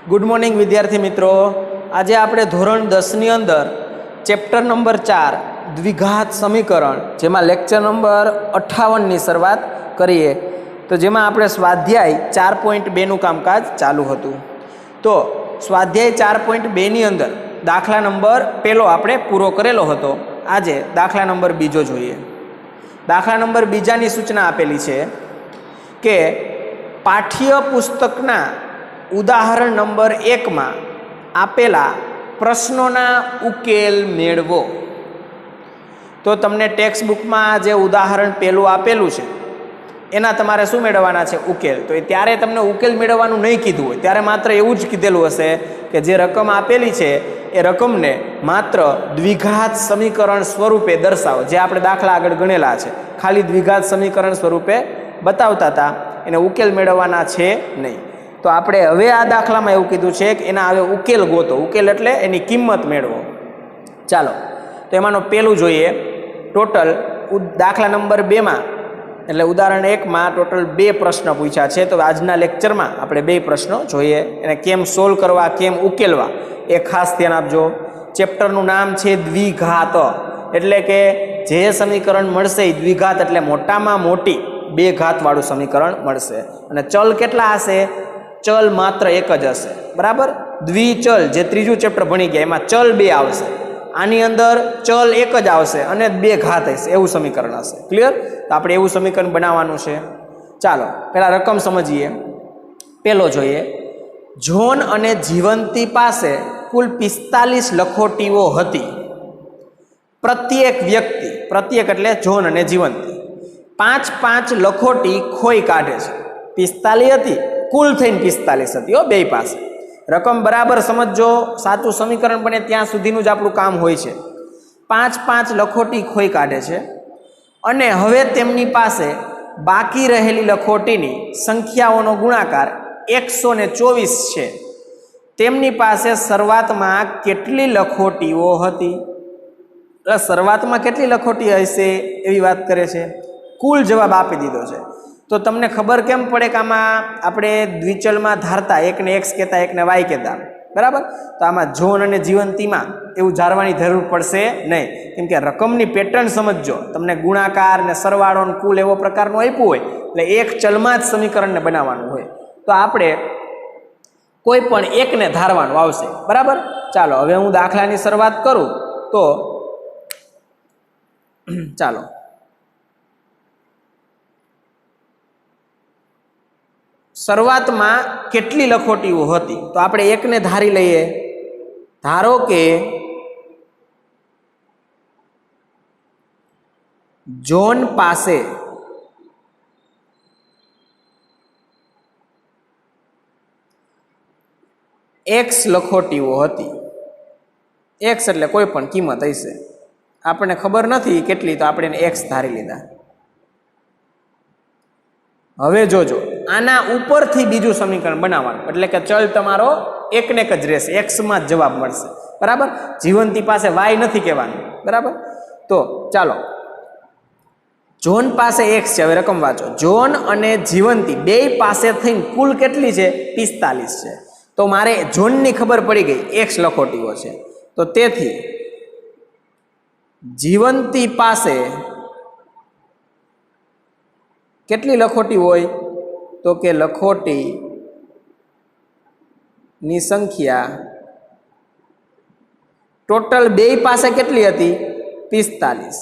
Good morning विद्यार्थी मित्रों। आज आप धोरण 10 अंदर चेप्टर नंबर 4 द्विघात समीकरण जेमा लेक्चर नंबर 58 की शुरुआत करिए। तो जेमा आपणे स्वाध्याय 4.2 कामकाज चालू हतुं। तो स्वाध्याय 4.2 नी अंदर दाखला नंबर पहलो आपणे पूरो करेलो हतो। आज दाखला नंबर बीजो जोईए। दाखला नंबर बीजानी सूचना आपेली छे के पाठ्यपुस्तकना उदाहरण नंबर 1 में आपेला प्रश्नोना उकेल मेळवो। तो तमने टेक्स्टबुक में जे उदाहरण पहलू आपेलू छे एना तमारे शुं मेळववाना छे? उकेल। तो त्यारे तमने उकेल मेळववानुं नहीं कीधुं होय, त्यारे मात्र एवुं ज कीधेलुं हशे के जे रकम आपेली छे ए रकमने मात्र द्विघात समीकरण स्वरूपे दर्शावो। जे आपणे दाखला आगळ गणेला छे खाली द्विघात समीकरण स्वरूपे बतावता हता, एने उकेल मेळववाना छे नहीं। तो आपणे हवे आ दाखलामां एवुं कीधुं छे के एना हवे उकेल गोतो। उकेल एटले एनी किंमत मेळवो। चालो तो एमांनो पहेલું જોઈએ। टोटल दाखला नंबर 2 में एटले उदाहरण 1 में टोटल 2 प्रश्न पूछ्या छे। तो आजना लेक्चर में आपणे 2 प्रश्नो जोईए, एने केम सोल्व करवा केम उकेलवा ए खास ध्यान आपजो। चेप्टरनुं नाम छे द्विघात, एटले के जे समीकरण मळशे द्विघात एटले मोटामां मोटी 2 घात वाळुं समीकरण मळशे। अने चल केटला हशे? चल मात्र एक ज हशे, बराबर। द्विचल जे त्रीजुं चेप्टर भणी गया एमां चल 2 आवशे, आनी अंदर चल एक ज आवशे अने 2 घात हशे, एवुं समीकरण हशे। क्लियर? तो आपणे एवुं समीकरण बनाववानुं छे। चालो पहेला रकम समजीए। पहेलो जोईए, जोन अने जीवंती पासे कुल 45 लखोटीओ हती। प्रत्येक व्यक्ति, प्रत्येक एटले जोन अने जीवंती 5-5 लखोटी खोई काढे छे। 45 हती, कुल थईने 45 हती हो बेय पासे। रकम बराबर समझो, साचुं समीकरण बने त्यां सुधीनुं ज आपणुं काम होय छे। 5-5 लखोटी खोई काढे छे अने हवे तेमनी पासे बाकी रहेली लखोटीनी संख्याओनो गुणाकार 124 छे। तेमनी पासे शरूआतमां केटली लखोटीओ हती? शरूआतमां केटली लखोटी हशे एवी वात करे छे। कुल जवाब आपी दीधो छे। तो तमने खबर केम पड़े कि आमां आपणे द्विचलमां धारता एक ने एक्स कहेता एक ने वाय कहेता, बराबर। तो आमां जोन अने जीवंतीमां एवुं धारवानी जरूर पड़शे नहीं, केम के रकमनी पेटर्न समजजो। तमने गुणाकार ने सरवाळो ने कुल एवो प्रकारनुं आप्युं होय એટલે एक चलमां ज समीकरणने बनाववानुं होय। तो आपणे कोई पण एकने धारवानुं आवशे, बराबर। चालो हवे हुं दाखलानी शरूआत करूं। तो चालो शरूआत में केटली लखोटीओ हती? तो आपणे एक ने धारी लईए। धारो के जोन पासे एक्स लखोटीओ हती। एक्स एटले कोई पण किंमत हशे, आपणे खबर नथी केटली, तो आपणे एक्स धारी लीधा। हवे जोजो आना उपरथी बीजું समीकरण बनाववानुं, એટલે કે चल तमारो एक ने एक ज रहेशे, एक्स मां ज जवाब मळशे, बराबर। जीवंती पासे वाय नथी कहेवानुं, बराबर। तो चालो जोन पासे एक्स छे, हवे रकम वांचो। जोन अने जीवंती बेय पासे थईने कुल केटली छे? 45 छे। तो मारे जोननी खबर पड़ी गई, एक्स लखोटीओ छे। तो तेथी जीवंती पासे केटली लखोटी होय? तो के लखोटी नी संख्या टोटल बेय पासे केटली हती? 45।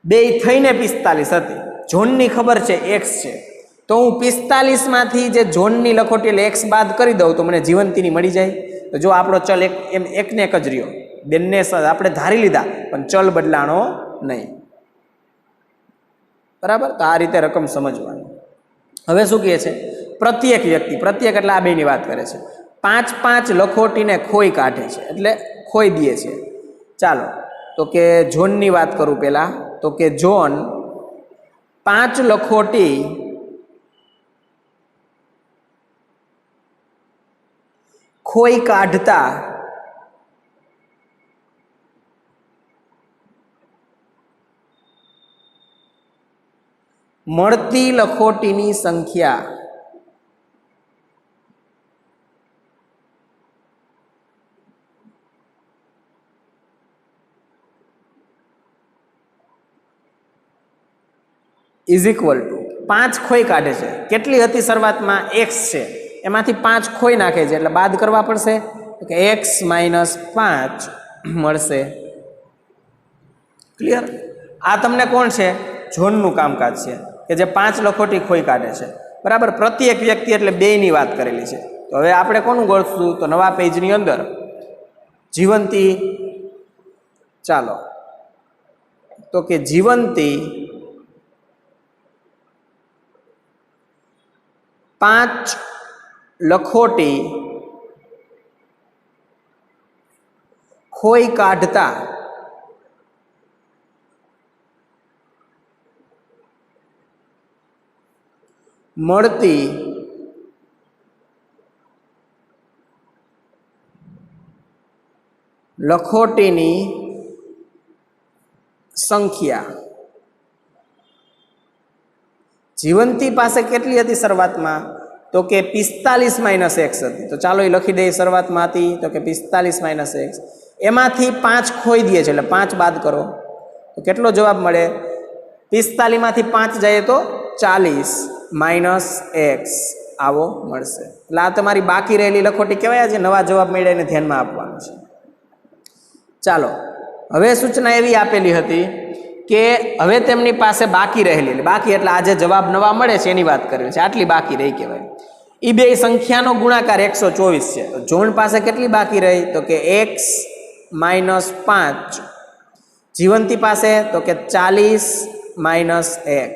बेय थईने 45 हती। जोननी खबर छे एक्स छे, तो हूँ 45 मांथी जे जोननी लखोटी એટલે एक्स बाद करी दઉં तो मने जीवंतीनी मळी जाय। तो जो आपणो चल एक ने एक ज रह्यो, बेने आपणे धारी लीधा पण चल बदलाणो नहीं, बराबर। तो आ रीते रकम समझवानी। हवे शुं कहे छे? प्रत्येक व्यक्ति, प्रत्येक एटले आ बेनी वात करे छे। 5-5 लखोटीने खोई काढे छे एटले खोई दे छे। चालो तो के जोननी वात करूं पहेला। तो के जोन 5 लखोटी खोई काढता मळती लखोटीनी संख्या ઇઝ ઇક્વલ ટુ 5 ખોઈ કાઢે છે. કેટલી હતી શરૂઆતમાં? x છે, એમાંથી 5 ખોઈ નાખે છે એટલે બાદ કરવા પડશે, કે x માઇનસ 5 મળશે. ક્લિયર? આ તમને કોણ છે? ઝોનનું કામકાજ છે કે જે 5 લખોટી ખોઈ કાઢે છે. બરાબર, પ્રત્યેક વ્યક્તિ એટલે બેયની વાત કરેલી છે. તો હવે આપણે કોનું ગોઠશું? તો નવા પેજની અંદર જીવંતી, ચાલો તો કે જીવંતી 5 લખોટી ખોઈ કાઢતા મળતી લખોટીની સંખ્યા. જીવંતી પાસે કેટલી હતી શરૂઆતમાં? તો કે 45 માઇનસ x હતી. તો ચાલો એ લખી દઈએ. શરૂઆતમાં હતી તો કે 45 માઇનસ x, એમાંથી 5 ખોઈ દે છે એટલે 5 બાદ કરો તો કેટલો જવાબ મળે? 45 માંથી 5 જાય તો 40 માઇનસ x આવો મળશે. એટલે આ તમારી બાકી રહેલી લખોટી કહેવાય. જે નવા જવાબ મળ્યા એને ધ્યાનમાં આપવાનું છે. ચાલો, હવે સૂચના એવી આપેલી હતી કે હવે તેમની પાસે બાકી રહેલી, બાકી એટલે આજે જવાબ નવા મળે છે એની વાત કરવી છે, આટલી બાકી રહી કહેવાય. એ બે સંખ્યાનો ગુણાકાર 124 છે. તો ઝોન પાસે કેટલી બાકી રહી? તો કે x માઇનસ 5. જીવંતી પાસે તો કે 40 માઇનસ x.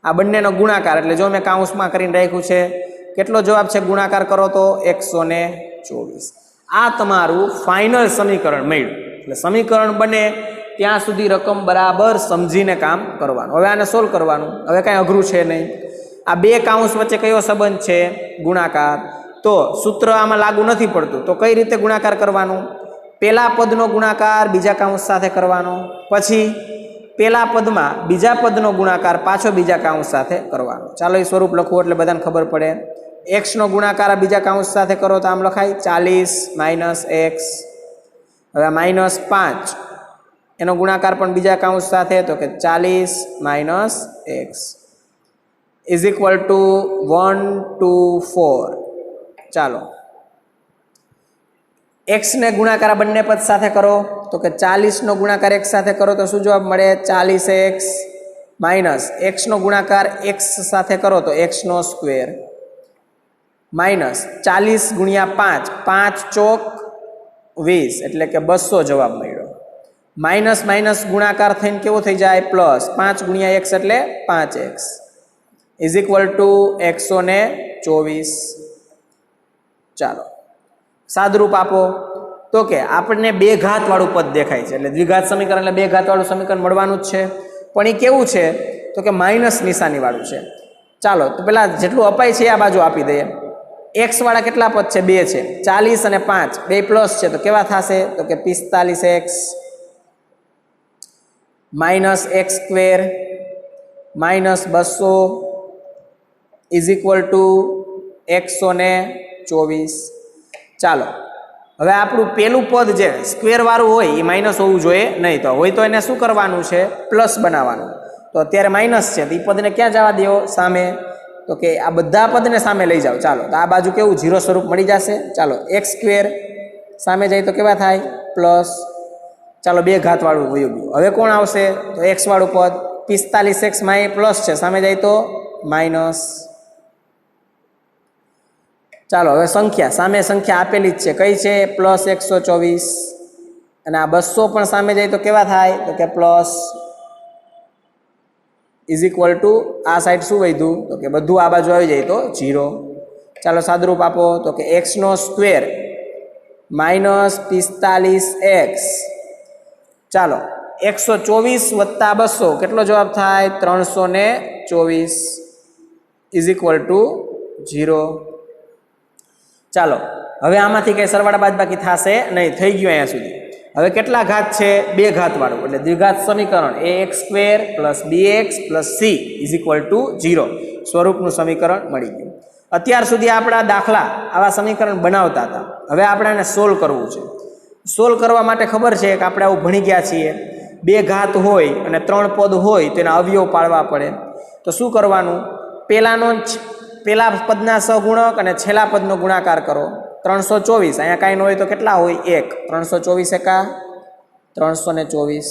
આ બંનેનો ગુણાકાર એટલે જો મેં કાઉન્સમાં કરીને રાખ્યું છે, કેટલો જવાબ છે? ગુણાકાર કરો તો 124. આ તમારું ફાઇનલ સમીકરણ મળ્યું. એટલે સમીકરણ બને ત્યાં સુધી રકમ બરાબર સમજીને કામ કરવાનું. હવે આને સોલ્વ કરવાનું. હવે કાંઈ અઘરું છે નહીં. આ બે કાઉન્સ વચ્ચે કયો સંબંધ છે? ગુણાકાર. તો સૂત્ર આમાં લાગુ નથી પડતું. તો કઈ રીતે ગુણાકાર કરવાનું? પહેલા પદનો ગુણાકાર બીજા કાઉન્સ સાથે કરવાનો, પછી પહેલા પદમાં બીજા પદનો ગુણાકાર પાછો બીજા કાઉન્સ સાથે કરવાનો. ચાલો એ સ્વરૂપ લખવું એટલે બધાને ખબર પડે. x નો ગુણાકાર બીજા કાઉન્સ સાથે કરો તો આમ લખાય 40 માઇનસ x. હવે માઇનસ 5 એનો ગુણાકાર પણ બીજા કાઉન્સ સાથે તો કે 40 minus x is equal two 1 2 4. ચાલો x ને ગુણાકાર બંને પદ સાથે કરો તો કે 40 નો ગુણાકાર x સાથે કરો તો શું જવાબ મળે? 40x માઇનસ x નો ગુણાકાર x સાથે કરો તો x નો સ્ક્વેર માઇનસ 40 ગુણ્યા 5, 5 ચોક 20 એટલે કે 200 જવાબ મળ્યો. માઇનસ માઇનસ ગુણાકાર થઈને કેવો થઈ જાય? પ્લસ 5 ગુણ્યા x એટલે 5x ઇઝ ઇક્વલ ટુ 124. ચાલો સાદરૂપ આપો તો કે આપણને બે ઘાત વાળું પદ દેખાય છે એટલે દ્વિઘાત સમીકરણ એટલે બે ઘાત વાળું સમીકરણ મળવાનું જ છે. પણ એ કેવું છે? તો કે માઇનસ નિશાની વાળું છે. ચાલો તો પેલા જેટલું અપાય છે આ બાજુ આપી દઈએ. x વાળા કેટલા પદ છે? બે છે. 40 અને 5 બે પ્લસ છે તો કેવા થશે? તો કે 45x minus x square minus 200 is equal two 124. ચાલો હવે આપણું પેલું પદ જે સ્ક્વેર વાળું હોય એ માઇનસ હોવું જોઈએ નહીં. તો હોય તો એને શું કરવાનું છે? પ્લસ બનાવવાનું. તો અત્યારે માઇનસ છે તો એ પદને ક્યાં જવા દો? સામે. તો કે આ બધા પદને સામે લઈ જાઓ. ચાલો તો આ બાજુ કેવું? 0 સ્વરૂપ મળી જશે. ચાલો x સ્ક્વેર સામે જાય તો કેવા થાય? પ્લસ. ચાલો બે ઘાત વાળું વયું ગયું. હવે કોણ આવશે? તો x વાળું પદ 45x માં પ્લસ છે, સામે જાય તો માઇનસ. ચાલો હવે સંખ્યા, સામે સંખ્યા આપેલી જ છે. કઈ છે? પ્લસ 124. અને આ 200 પણ સામે જાય તો કેવા થાય? તો કે પ્લસ ઇઝ ઇક્વલ ટુ આ સાઈડ શું વધ્યું? તો કે બધું આ બાજુ આવી જાય તો 0. ચાલો સાદરૂપ આપો તો કે x નો સ્ક્વેર માઇનસ 45x. ચાલો 124 વત્તા 200 કેટલો જવાબ થાય? 324 ઇઝ ઇક્વલ ટુ 0. ચાલો હવે આમાંથી કંઈ સરવાળા બાદબાકી થશે નહીં. થઈ ગયું અહીંયા સુધી. હવે કેટલા ઘાત છે? બે ઘાત વાળું એટલે દ્વિઘાત સમીકરણ ax square plus bx plus c is equal to 0 સ્વરૂપનું સમીકરણ મળી ગયું. અત્યાર સુધી આપણા દાખલા આવા સમીકરણ બનાવતા હતા. હવે આપણે આને સોલ્વ કરવું છે. સોલ્વ કરવા માટે ખબર છે કે આપણે આવું ભણી ગયા છીએ બે ઘાત હોય અને 3 પદ હોય તો એના અવયવ પાડવા પડે. તો શું કરવાનું? પહેલા પદના સહગુણક અને છેલ્લા પદનો ગુણાકાર કરો. 324 અહીંયા કાંઈ ન હોય તો કેટલા હોય? 1. 324 એકા 324.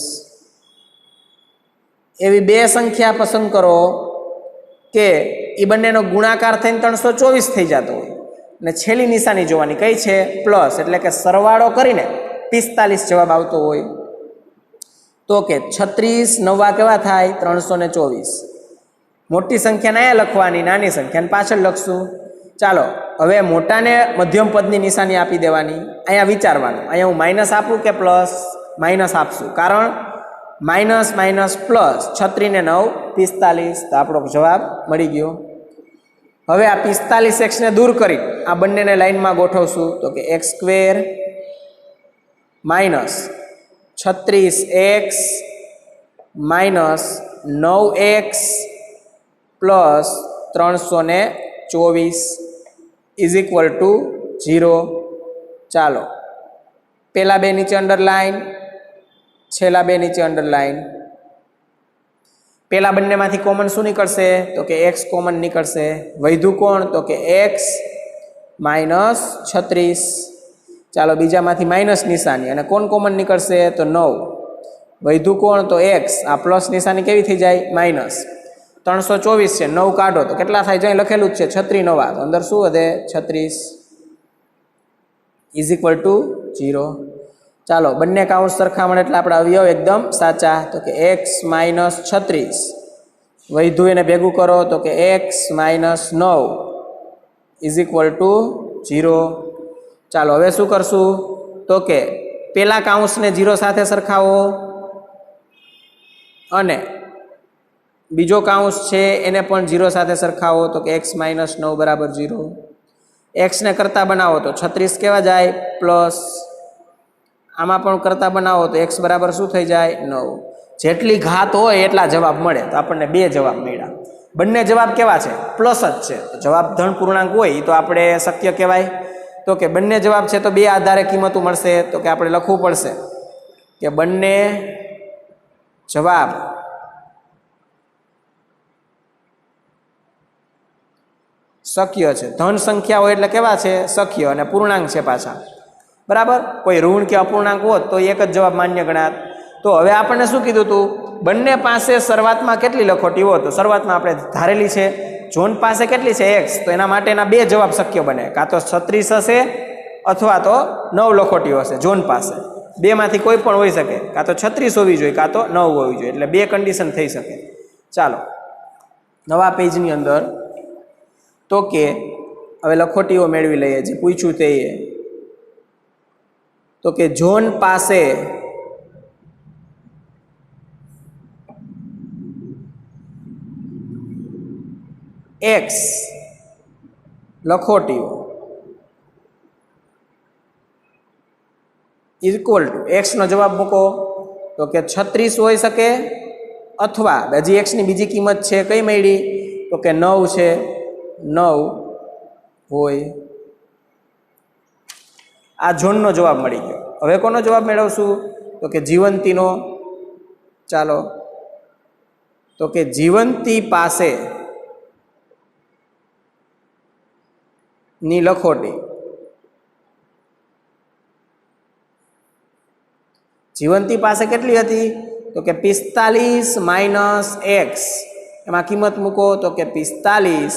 એવી બે સંખ્યા પસંદ કરો કે એ બંનેનો ગુણાકાર થઈને 324 થઈ જતો હોય અને છેલ્લી નિશાની જોવાની કઈ છે? પ્લસ, એટલે કે સરવાળો કરીને 45 જવાબ આવતો હોય. તો કે 36 9 કેવા થાય? 324. મોટી સંખ્યાને અહીંયા લખવાની, નાની સંખ્યાને પાછળ લખશું. ચાલો હવે મોટાને મધ્યમ પદની નિશાની આપી દેવાની. અહીંયા વિચારવાનું, અહીંયા હું માઇનસ આપું કે પ્લસ? માઇનસ આપશું, કારણ માઇનસ માઇનસ પ્લસ 36 ને 9 45. તો આપણો જવાબ મળી ગયો. હવે આ 45x ને દૂર કરી આ બંનેને લાઈનમાં ગોઠવશું. તો કે x² minus 36x minus 9x plus 324 is equal to 0. ચાલો પહેલા બે નીચે અંડરલાઈન, છેલ્લા બે નીચે અંડરલાઈન. પહેલા બંનેમાંથી કોમન શું નીકળશે? તો કે x કોમન નીકળશે. વધ્યું કોણ? તો કે x માઇનસ 36. ચાલો બીજામાંથી માઇનસ નિશાની અને કોણ કોમન નીકળશે? તો 9. વધ્યું કોણ? તો x. આ પ્લસ નિશાની કેવી થઈ જાય? માઇનસ. 324 છે, 9 કાઢો તો કેટલા થાય? જ્યાં લખેલું જ છે 36 9. તો અંદર શું વધે? 36 ઇઝ ઇક્વલ ટુ 0. ચાલો બંને કાઉન્સ સરખામણ એટલે આપણા અવયવ એકદમ સાચા. તો કે x માઇનસ 36 વધ્યું એને ભેગું કરો તો કે x minus 9 is equal to 0. ચાલો હવે શું કરશું? તો કે પહેલા કાઉન્સને 0 સાથે સરખાવો અને બીજો કાઉન્સ છે એને પણ 0 સાથે સરખાવો. તો કે x માઇનસ 9 બરાબર 0. એક્સને કરતા બનાવો તો 36 કેવા જાય? પ્લસ. આમાં પણ કરતા બનાવો તો x બરાબર શું થઈ જાય? 9. જેટલી ઘાત હોય એટલા જવાબ મળે. તો આપણને 2 જવાબ મળ્યા. બંને જવાબ કેવા છે? પ્લસ જ છે. જવાબ ધન પૂર્ણાંક હોય તો આપણે શક્ય કહેવાય. તો કે બંને જવાબ છે તો 2 આધારે કિંમતો મળશે. તો કે આપણે લખવું પડશે કે બંને જવાબ શક્ય છે. ધન સંખ્યા હોય એટલે કેવા છે? શક્ય. અને પૂર્ણાંક છે પાછા, બરાબર. કોઈ ઋણ કે અપૂર્ણાંક હોત તો એક જ જવાબ માન્ય ગણાત. તો હવે આપણને શું કીધું હતું? બંને પાસે શરૂઆતમાં કેટલી લખોટી હોય? તો શરૂઆતમાં આપણે ધારેલી છે જોન પાસે કેટલી છે? x. તો એના માટેના 2 જવાબ શક્ય બને. કાં તો 36 હશે અથવા તો 9 લખોટીઓ હશે જોન પાસે. 2 માંથી કોઈ પણ હોઈ શકે. કાં તો 36 હોવી જોઈએ, કાં તો 9 હોવી જોઈએ. એટલે 2 કન્ડિશન થઈ શકે. ચાલો નવા પેજની અંદર તો કે હવે લખોટીઓ મેળવી લઈએ જે પૂછ્યું તે. તો કે જોન પાસે x લખોટીઓ ઇક્વલ ટુ x નો જવાબ મૂકો તો કે 36 હોઈ શકે અથવા હજી x ની બીજી કિંમત છે કઈ મળી? તો કે 9 છે. 9 હોય. આ ઝોનનો જવાબ મળી ગયો. હવે કોનો જવાબ મેળવશું? તો કે જીવંતીનો. ચાલો તો કે જીવંતી પાસે ની લખોટી. જીવંતી પાસે કેટલી હતી? તો કે 45 માઇનસ x. એમાં કિંમત મૂકો તો કે 45.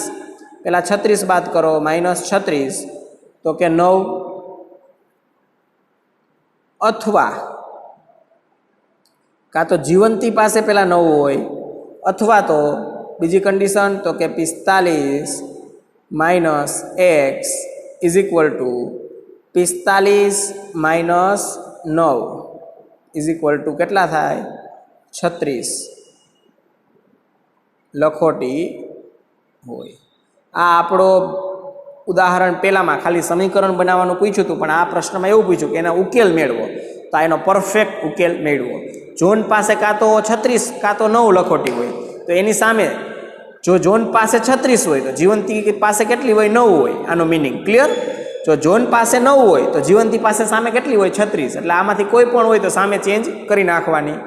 પેલા 36 બાદ કરો, માઇનસ 36 તો કે 9. અથવા કાં તો જીવંતી પાસે પેલા 9 હોય અથવા તો બીજી કન્ડિશન તો કે 45 minus x is equal two 45 minus 9 is equal two કેટલા થાય? 36 લખોટી હોય. આ આપણો ઉદાહરણ પહેલામાં ખાલી સમીકરણ બનાવવાનું પૂછ્યું હતું, પણ આ પ્રશ્નમાં એવું પૂછ્યું કે એના ઉકેલ મેળવો. તો એનો પરફેક્ટ ઉકેલ મેળવો. જોન પાસે કાં તો 36 કાં તો 9 લખોટી હોય તો એની સામે જો જોન પાસે 36 હોય તો જીવંતી પાસે કેટલી હોય? 9 હોય. આનો મિનિંગ ક્લિયર? જો જોન પાસે 9 હોય તો જીવંતી પાસે સામે કેટલી હોય? 36. એટલે આમાંથી કોઈ પણ હોય તો સામે ચેન્જ કરી નાખવાની.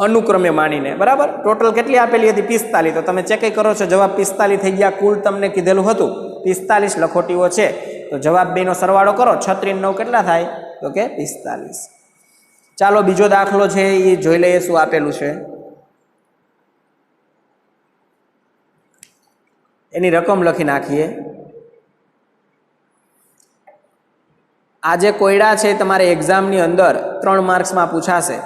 અનુક્રમે માનીને, બરાબર. ટોટલ કેટલી આપેલી હતી? 45. તો તમે ચેક કરો છો, જવાબ 45 થઈ ગયા. કુલ તમને કીધેલું હતું 45 લખોટીઓ છે. તો જવાબ બેનો સરવાળો કરો, 36 9 કેટલા થાય? તો કે 45. ચાલો બીજો દાખલો છે એ જોઈ લઈએ શું આપેલું છે. એની રકમ લખી નાખીએ. આ જે કોયડા છે તમારે એક્ઝામની અંદર 3 માર્ક્સમાં પૂછાશે,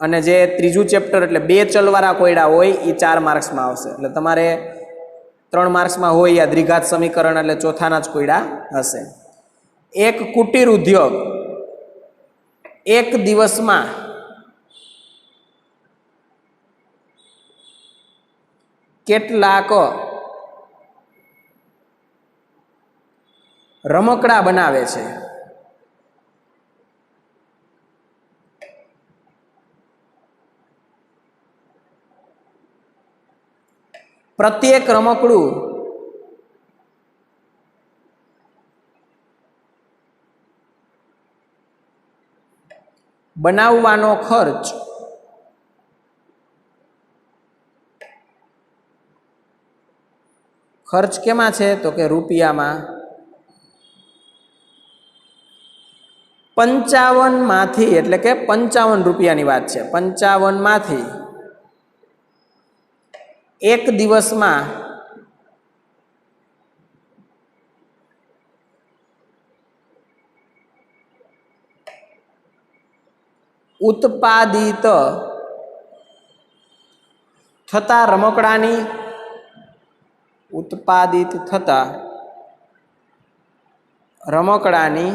અને જે ત્રીજું ચેપ્ટર એટલે 2 ચલવાળા કોયડા હોય એ 4 માર્ક્સમાં આવશે. એટલે તમારે 3 માર્ક્સમાં હોય આ દ્વિઘાત સમીકરણ, એટલે ચોથાના જ કોયડા હશે. એક કુટીર ઉદ્યોગ એક દિવસમાં કેટલાક રમકડા બનાવે છે. પ્રત્યેક રમકડું બનાવવાનો ખર્ચ કેમાં છે? તો કે રૂપિયામાં. 55 માંથી, એટલે કે 55 રૂપિયાની વાત છે. 55 માંથી એક દિવસમાં ઉત્પાદિત થતા રમકડાની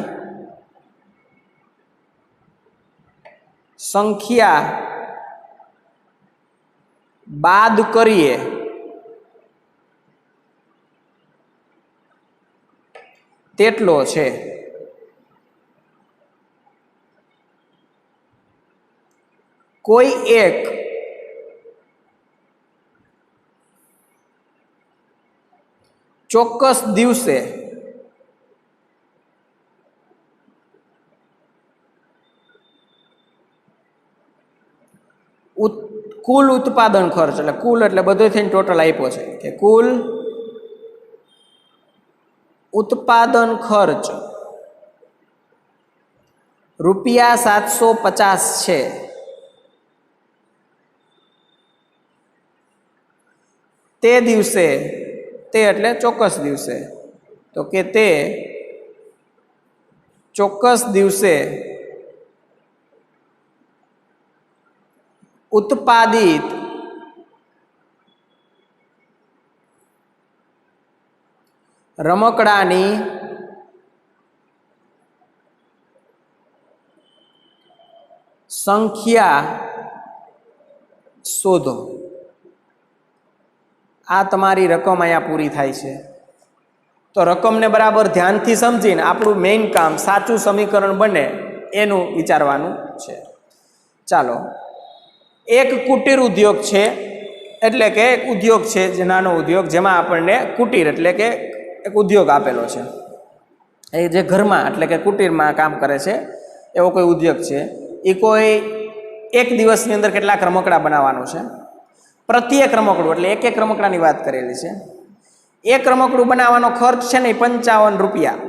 સંખ્યા બાદ કરીએ તેટલો છે. કોઈ એક ચોક્કસ દિવસે કુલ ઉત્પાદન ખર્ચ, એટલે કુલ એટલે બધો થઈને ટોટલ આપ્યો છે કે કુલ ઉત્પાદન ખર્ચ ₹750 છે. તે દિવસે, તે એટલે ચોક્કસ દિવસે, તો કે તે ચોક્કસ દિવસે ઉત્પાદિત રમકડાની સંખ્યા શોધો. આ તમારી રકમ અહીંયા પૂરી થાય છે. તો રકમને બરાબર ધ્યાનથી સમજીને આપણું મેઇન કામ સાચું સમીકરણ બને એનું વિચારવાનું છે. ચાલો, એક કુટીર ઉદ્યોગ છે, એટલે કે એક ઉદ્યોગ છે, જે નાનો ઉદ્યોગ, જેમાં આપણને કુટીર એટલે કે એક ઉદ્યોગ આપેલો છે. એ જે ઘરમાં એટલે કે કુટીરમાં કામ કરે છે એવો કોઈ ઉદ્યોગ છે. એ કોઈ એક દિવસની અંદર કેટલાક રમકડા બનાવવાનું છે. પ્રત્યેક રમકડું એટલે એક રમકડાની વાત કરેલી છે. એક રમકડું બનાવવાનો ખર્ચ છે ને 55 રૂપિયા.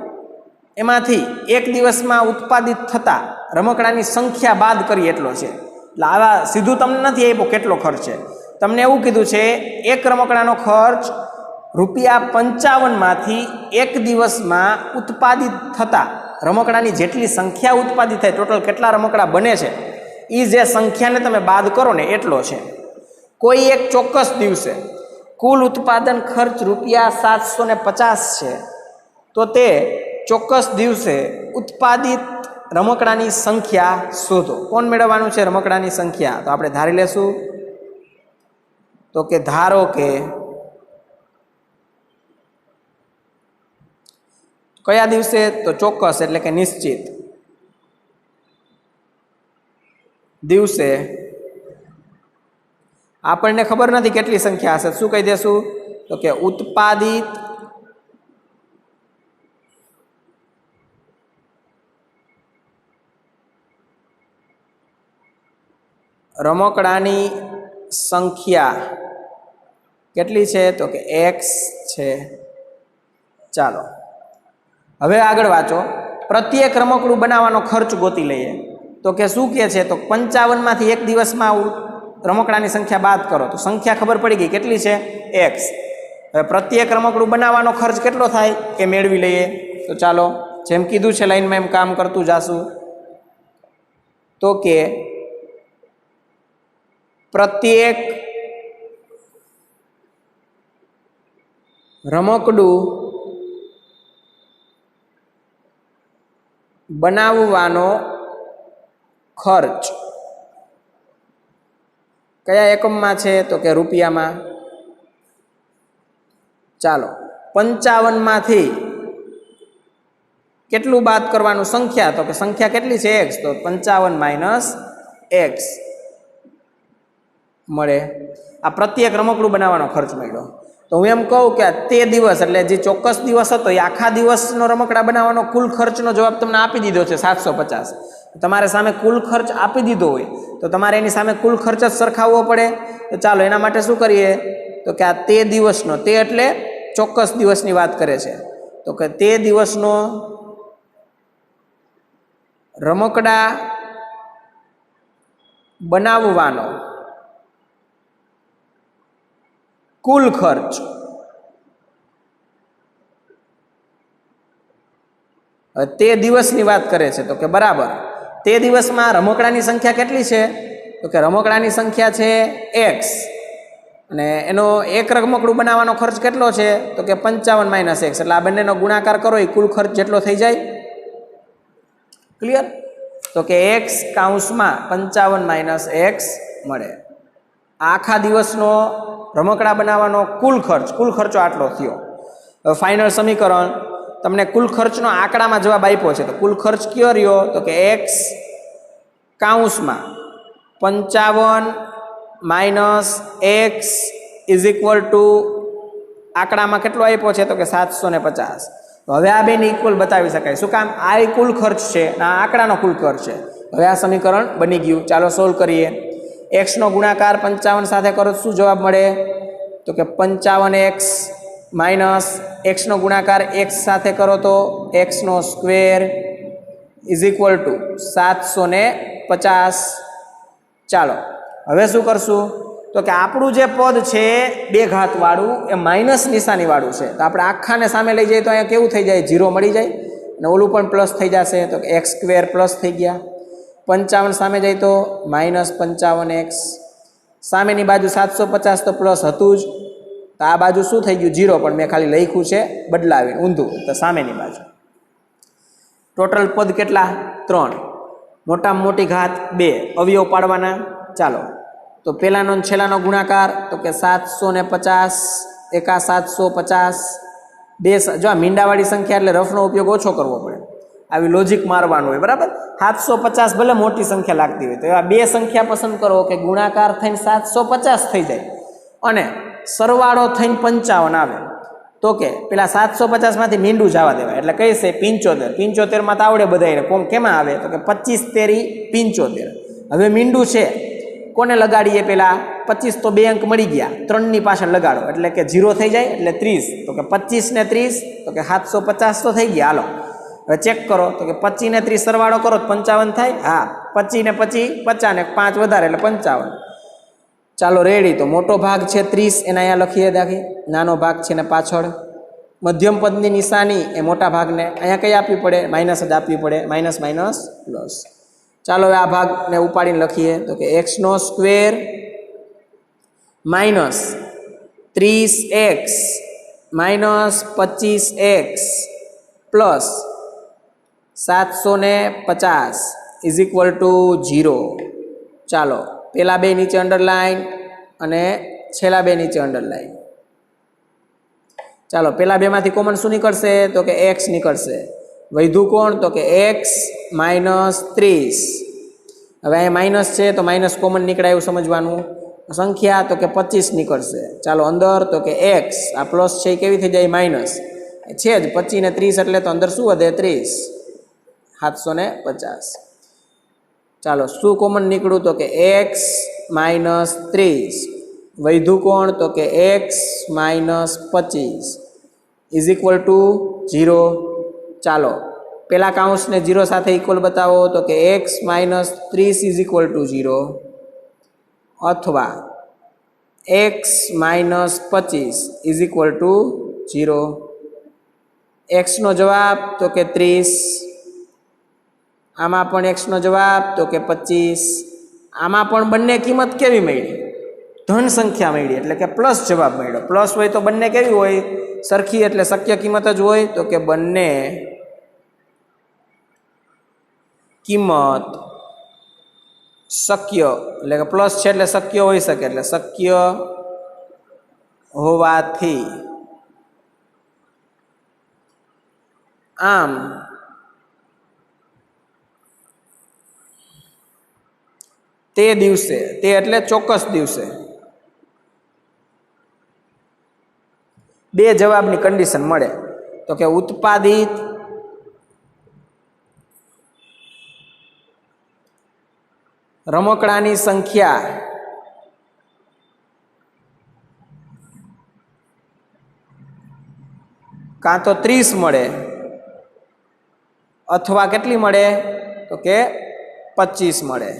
એમાંથી એક દિવસમાં ઉત્પાદિત થતા રમકડાની સંખ્યા બાદ કરી એટલો છે. એટલે આવા સીધું તમને નથી આપ્યો કેટલો ખર્ચ છે, તમને એવું કીધું છે એક રમકડાનો ખર્ચ ₹55 માંથી એક દિવસમાં ઉત્પાદિત થતા રમકડાની જેટલી સંખ્યા ઉત્પાદિત થાય, ટોટલ કેટલા રમકડા બને છે એ જે સંખ્યાને તમે બાદ કરો ને એટલો છે. કોઈ એક ચોક્કસ દિવસે કુલ ઉત્પાદન ખર્ચ ₹750 છે. તો તે ચોક્કસ દિવસે ઉત્પાદિત રમકડાની સંખ્યા શોધો. કોણ મેળવવાનું છે રમકડાની સંખ્યા? તો આપણે ધારી લેશું, તો કે ધારો કે કયા દિવસે? તો ચોક્કસ એટલે કે નિશ્ચિત દિવસે આપણને ખબર નથી કેટલી સંખ્યા હશે. શું કહી દેશું? તો કે ઉત્પાદિત રમકડાની સંખ્યા કેટલી છે? તો કે x છે। ચાલો હવે આગળ વાંચો। પ્રત્યેક રમકડું બનાવવાનો ખર્ચ ગોતી લઈએ। તો કે શું કહે છે? તો 55માંથી એક દિવસમાં રમકડાની સંખ્યા બાદ કરો તો સંખ્યા ખબર પડી ગઈ કેટલી છે? x। હવે પ્રત્યેક રમકડું બનાવવાનો ખર્ચ કેટલો થાય એ મેળવી લઈએ। તો ચાલો જેમ કીધું છે લાઈનમાં એમ કામ કરતું જાશું। તો કે પ્રત્યેક રમકડું બનાવવાનો ખર્ચ કયા એકમમાં છે? તો કે રૂપિયામાં। ચાલો 55માંથી કેટલું બાદ કરવાનું? સંખ્યા। તો કે સંખ્યા કેટલી છે? x। તો 55 - x મળે। આ પ્રત્યેક રમકડું બનાવવાનો ખર્ચ મળ્યો। તો હું એમ કહું કે તે દિવસ એટલે જે ચોક્કસ દિવસ હતો એ આખા દિવસનો રમકડા બનાવવાનો કુલ ખર્ચનો જવાબ તમને આપી દીધો છે 750। તમારે સામે કુલ ખર્ચ આપી દીધો હોય તો તમારે એની સામે કુલ ખર્ચ જ સરખાવવો પડે। તો ચાલો એના માટે શું કરીએ? તો કે આ તે દિવસનો, તે એટલે ચોક્કસ દિવસની વાત કરે છે। તો કે તે દિવસનો રમકડા બનાવવાનો કુલ ખર્ચ તે દિવસની વાત કરે છે। તો કે બરાબર તે દિવસમાં રમકડાની સંખ્યા કેટલી છે? તો કે રમકડાની સંખ્યા છે x અને એનો એક રમકડું બનાવવાનો ખર્ચ કેટલો છે? તો કે 55 - x એટલે આ બંનેનો ગુણાકાર કરો એ કુલ ખર્ચ જેટલો થઈ જાય। ક્લિયર? તો કે x કૌંસમાં 55 - x મળે। આખા દિવસનો રમકડા બનાવવાનો કુલ ખર્ચો આટલો થયો। હવે ફાઇનલ સમીકરણ તમને કુલ ખર્ચનો આંકડામાં જવાબ આપ્યો છે। તો કુલ ખર્ચ કયો રહ્યો? તો કે x કૌંસમાં 55 - x આંકડામાં કેટલો આપ્યો છે? તો કે 750। તો હવે આ બેને ઇક્વલ બતાવી શકાય। શું કામ? આ કુલ ખર્ચ છે, આ આંકડાનો કુલ ખર્ચ છે। હવે આ સમીકરણ બની ગયું। ચાલો સોલ્વ કરીએ। x નો ગુણાકાર 55 સાથે કરો તો શું જવાબ મળે? તો કે 55x માઇનસ x નો ગુણાકાર x સાથે કરો તો x નો સ્ક્વેર ઇઝ ઇક્વલ ટુ 750। ચાલો હવે શું કરશું? તો કે આપણું જે પદ છે બે ઘાત વાળું એ માઇનસ નિશાની વાળું છે। તો આપણે આખાને સામે લઈ જઈએ તો અહીંયા કેવું થઈ જાય? 0 મળી જાય અને ઓલું પણ પ્લસ થઈ જશે। તો કે x સ્ક્વેર પ્લસ થઈ ગયા। 55 સામે જાય તો -55x, સામેની બાજુ 750 તો પ્લસ હતું જ, તો આ બાજુ શું થઈ ગયું? 0, પણ મેં ખાલી લખ્યું છે બદલાવીને ઊંધું। તો સામેની બાજુ ટોટલ પદ કેટલા? 3, મોટામાં મોટી ઘાત 2, અવયવ પાડવાના। ચાલો તો પહેલાનો અને છેલ્લાનો ગુણાકાર તો કે 750 એકા 750 બે। જો આ મીંડાવાળી સંખ્યા એટલે રફનો ઉપયોગ ઓછો કરવો પડે, આવી લોજિક મારવાનું હોય બરાબર। 750 ભલે મોટી સંખ્યા લાગતી હોય તો એવા બે સંખ્યા પસંદ કરો કે ગુણાકાર થઈને 750 થઈ જાય અને સરવાળો થઈને 55 આવે। તો કે પેલા 750માંથી મીંડું જવા દેવાય એટલે કઈ છે? 75। 75માં તો આવડે બધાને કેમાં આવે? તો કે 25 તેરી 75। હવે મીંડું છે કોને લગાડીએ? પેલા 25 તો 2 અંક મળી ગયા, 3ની પાછળ લગાડો એટલે કે 0 થઈ જાય એટલે 30। તો કે 25 ને 30 તો કે 750 તો થઈ ગયા। હાલો હવે ચેક કરો તો કે 25 ને 30 સરવાળો કરો તો 55 થાય। હા, 25 ને 25 50 ને 5 વધારે એટલે 55। ચાલો રેડી। તો મોટો ભાગ છે 30 એના અહીંયા લખીએ દાખી, નાનો ભાગ છે ને પાછળ। મધ્યમ પદની નિશાની એ મોટા ભાગને અહીંયા કઈ આપવી પડે? માઇનસ જ આપવી પડે, માઇનસ માઇનસ પ્લસ। ચાલો હવે આ ભાગને ઉપાડીને લખીએ તો કે x નો square minus 30x minus 25x plus 750 is equal to 0। ચાલો પેલા બે નીચે અંડરલાઈન અને છેલ્લા બે નીચે અંડરલાઈન। ચાલો પેલા બેમાંથી કોમન શું નીકળશે? તો કે x નીકળશે। વધ્યું કોણ? તો કે x માઇનસ 30। હવે અહીંયા માઇનસ છે તો માઇનસ કોમન નીકળે એવું સમજવાનું। સંખ્યા તો કે 25 નીકળશે। ચાલો અંદર તો કે x આ પ્લસ છે એ કેવી થઈ જાય? માઇનસ છે જ, 25 ને 30 એટલે તો અંદર શું વધે? 30, 750। ચાલો શું કોમન નીકળ્યું તો કે x માઇનસ 30 વૈધું કોણ તો કે x minus 25 is equal to 0. ચાલો પેલા કાઉન્સને 0 સાથે ઇક્વલ બતાવો તો કે x minus 30 is equal to 0 અથવા x minus 25 is equal to 0. એક્સનો જવાબ તો કે 30, આમાં પણ એક્સનો જવાબ તો કે 25. આમાં પણ બંને કિંમત કેવી મળી? ધન સંખ્યા મળી, એટલે કે પ્લસ જવાબ મળ્યો. પ્લસ હોય તો બંને કેવી હોય? સરખી, એટલે શક્ય કિંમત જ હોય. તો કે બંને કિંમત શક્ય, એટલે કે પ્લસ છે એટલે શક્ય હોઈ શકે, એટલે શક્ય હોવાથી આમ તે દિવસે, તે એટલે ચોક્કસ દિવસે, બે જવાબની કન્ડિશન મળે. તો કે ઉત્પાદિત રમકડાની સંખ્યા કાં તો 30 મળે અથવા કેટલી મળે તો કે 25 મળે.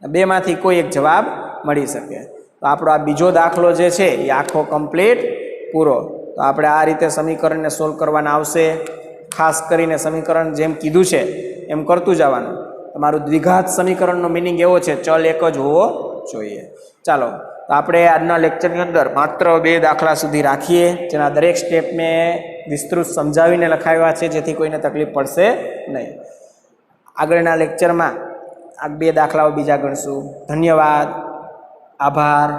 બેમાંથી કોઈ એક જવાબ મળી શકે. તો આપણો આ બીજો દાખલો જે છે એ આખો કમ્પ્લીટ પૂરો. તો આપણે આ રીતે સમીકરણને સોલ્વ કરવાના આવશે. ખાસ કરીને સમીકરણ જેમ કીધું છે એમ કરતું જવાનું. તમારું દ્વિઘાત સમીકરણનો મિનિંગ એવો છે, ચલ એક જ હોવો જોઈએ. ચાલો, તો આપણે આજના લેક્ચરની અંદર માત્ર 2 દાખલા સુધી રાખીએ, જેના દરેક સ્ટેપને વિસ્તૃત સમજાવીને લખાવ્યા છે, જેથી કોઈને તકલીફ પડશે નહીં. આગળના લેક્ચરમાં આ 2 દાખલાઓ બીજા ગણશું. ધન્યવાદ, આભાર.